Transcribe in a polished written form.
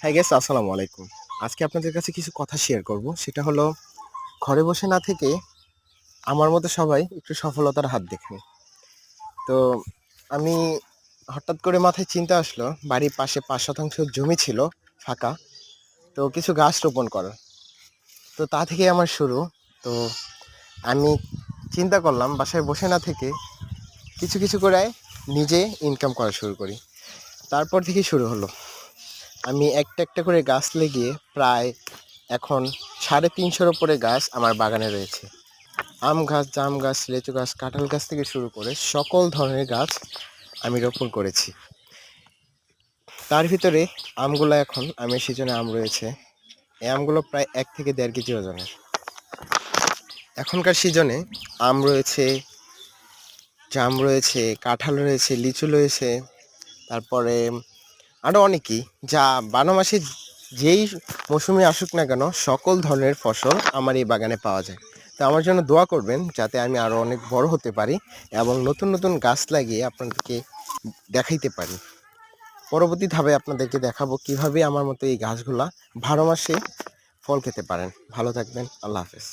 High guess আসসালামু আলাইকুম। আজকে আপনাদের কাছে কিছু কথা শেয়ার করব। সেটা হলো ঘরে বসে না থেকে আমার মতো সবাই একটু সফলতার হাত দেখেন। তো আমি হঠাৎ করে মাথায় চিন্তা আসলো বাড়ির পাশে ৫% জমি ছিল ফাঁকা। তো কিছু গাছ রোপণ করার। তো তা থেকেই আমার শুরু। তো আমি চিন্তা করলাম বাসায় বসে না থেকে কিছু করে নিজে ইনকাম করা শুরু করি। তারপর থেকেই শুরু হলো। আমি একটা করে গাছ লাগিয়ে প্রায় এখন ৩৫০-র উপরে গাছ আমার বাগানে রয়েছে। আম গাছ, জাম গাছ, লিচু গাছ, কাঁঠাল গাছ থেকে শুরু করে সকল ধরনের গাছ আমি রোপণ করেছি। তার ভিতরে আমগুলো এখন আমের সিজনে আম রয়েছে। এই আমগুলো প্রায় ১ থেকে ১.৫ কেজি ওজনের। এখনকার সিজনে আম রয়েছে, জাম রয়েছে, কাঁঠাল রয়েছে, লিচু রয়েছে, তারপরে আরও অনেকই, যা ১২ মাসে যেই মৌসুমে আসুক না কেন সকল ধরনের ফসল আমার এই বাগানে পাওয়া যায়। তো আমার জন্য দোয়া করবেন যাতে আমি আরও অনেক বড় হতে পারি এবং নতুন গাছ লাগিয়ে আপনাদেরকে দেখাইতে পারি। পরবর্তী ধাপে আপনাদেরকে দেখাবো কিভাবে আমার মতো এই গাছগুলা ১২ মাসে ফল খেতে পারেন। ভালো থাকবেন। আল্লাহ হাফেজ।